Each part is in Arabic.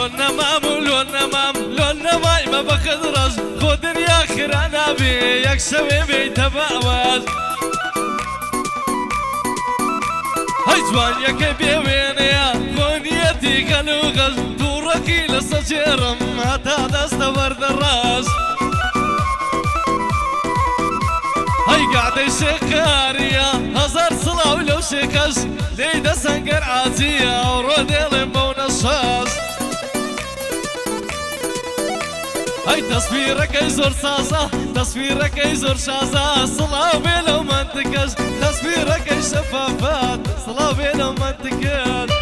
لون نمام ولون نمام لون نماي ما بقدرش خود يا خير بي يكسوي بيتباوز هاي جوان يا بيوين يا خونيتي خلوغز دوركي لسجرم هتا دست ورد الراس هاي قاعدة شكارية هزار صلاة ولو شكش ليدا سنقر عازية ورودي لمبون الشاش هاي تصويرك يزور صاصة تصويرك يزور شازة صلاة بيلو منتكش تصويرك شفافات صلاة بيلو منتكش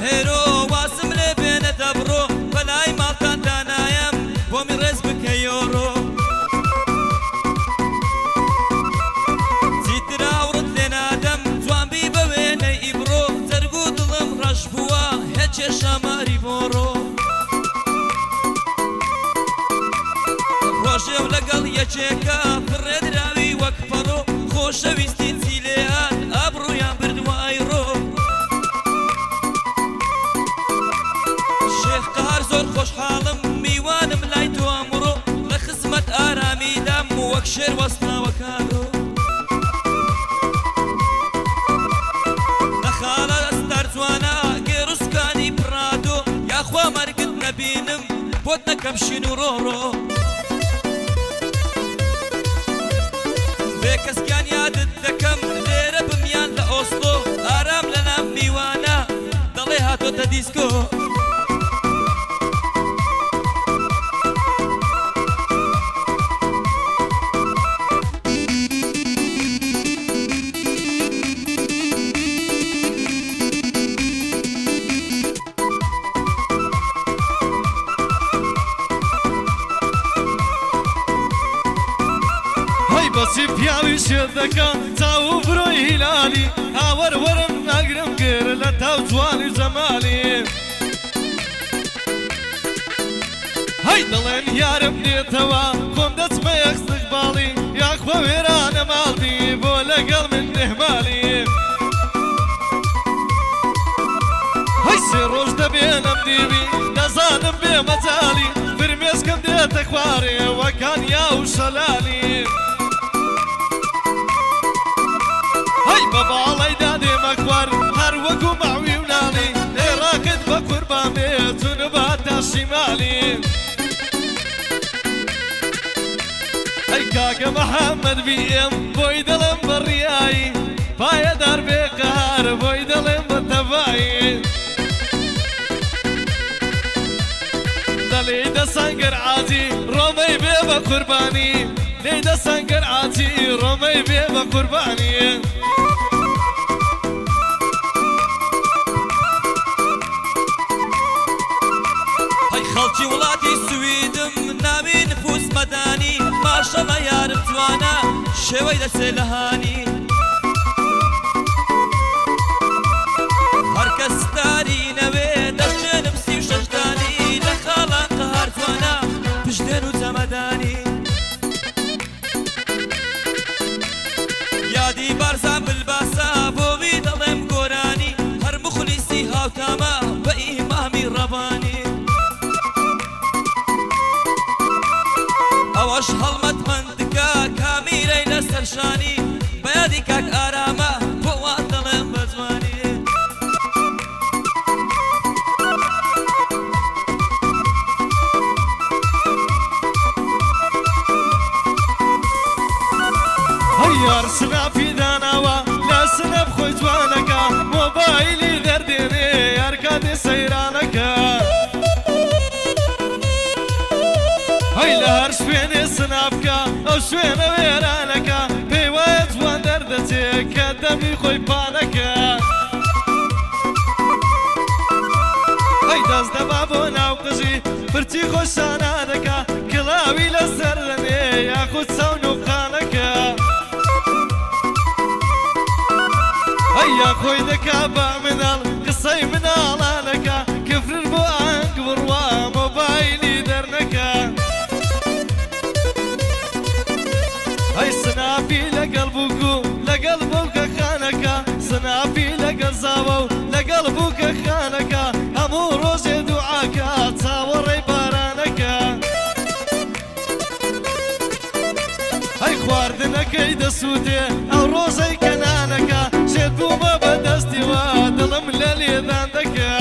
هيرو واسم لي بين دبرو فلاي ما كان تنايم ومن رزقك يورو سيترا ورد لنا دم جوان بي بويني إبرو ترقو ظلم رشبوا هيك شماري بورو روشي ولقل يشيكا فرد راوي وكفرو خوش ويستين سيليات أبرو يا برد وايرو زور خوش حالم میوانم لای تو امرو لخدمت آرامی دم وکشر وصنا وکارو لخاله استار جوانا گروسکانی برادو یا خوا مرگت نبینم بود نکمشین و رو بکسکان یادت دکم لیره بمیان لأوسلو آرام لنام میوانا دلی هاتو تا دیسکو بسی پیاوی شدکا تاو بروی هلالی هاور ورم نگرم گر لتاو جوانی جمالی هاي دلين يارم نيتوا قوم دسمه استقبالي يا اخوة ويران مالدي بولا قل من نهمالي هاي سيروش دبينم ديبي نزانم بمتالي فرميس كم ديتك واري وكان يا وشلالي هاي بابا الله يدادي مكبر هروكو معوي ونالي راكد بقربان بيتون باتا شمالي هاي كاكا محمد بيم بويدلم بالرياي بايا دار بقهار بويدلم بالتفاي دليدا سنقر عازي رومي بيبا قرباني ليدا سنقر عازي رومي بيبا قرباني خلچی وڵاتی سویدم ناوی نفوس مەدانی ماشەڵە یارم جوانە شێوەی دەچێ لە هانی هەرکەس ستاری نەوێ دەچێنم سی و شەشدانی لە خاڵان قەهار جوانە پشتێن و جەمەدانی یادی بارزان بلباسە بۆوی دەڵێم گۆرانی هەر مخلیسی هاوتامە بە ئیمامی ڕەبانی اوش هەڵمەت مندکە کامیرەی لەسەرشانی بەیادی کاک ئارامە بۆ وا دەڵێم بە جوانی هەیار سنافی داناوە لە سنەب خۆی جوانەکە مۆبایلی دەردێنێ یار کاتی سەیرانەکە هاي لهر شويني سنافكا او شوينة ويرانكا بيوات وان دردتي كدمي خوي بانكا هاي داز دبابو ناوقجي برتي خوشانانكا كلاوي لسرني ياخد سونو قانكا هاي يا خوي دكابا منال قصي منالانكا كفر البوانك بروا موبايلي درنكا قەزاوە و لەگەڵ بووکە خانەکە هەموو ڕۆژێ دوعاکە چاوەڕێی بارانەکە هەی خواردنەکەی دەسووتێ ئەو ڕۆژەی کەنانەکە شێت بوومە بەدەستیوە دڵم لە لێدان دەکە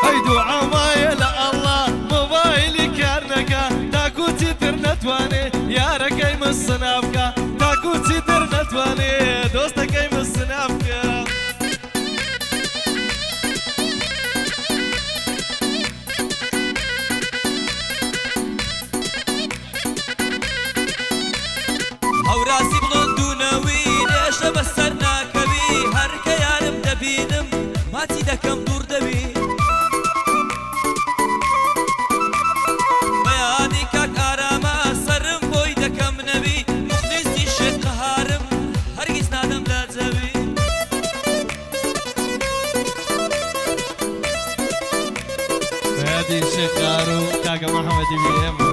هەی دوعامایە لە ئەڵڵا مۆبایلی کار نەکە تاکوچی تر نەتوانێ یارەکەی مسنافکە تاکوچی تر نەتوانێ دۆستەکەی مسنافکە هەوراسی بڵندونەوی لێشە بەسەر ناکەوی هەرکە یارم دەبینم ماچی دەکەم دوور دەبی بەیانی کاک ئارامە سەرم بۆی دەکەم نەبی مخلیسی شێت قەهارم هەرگیز نادەم لە جەوی بەیادی شێخ قار و کاکە مەحەمەدی بێ ئێمە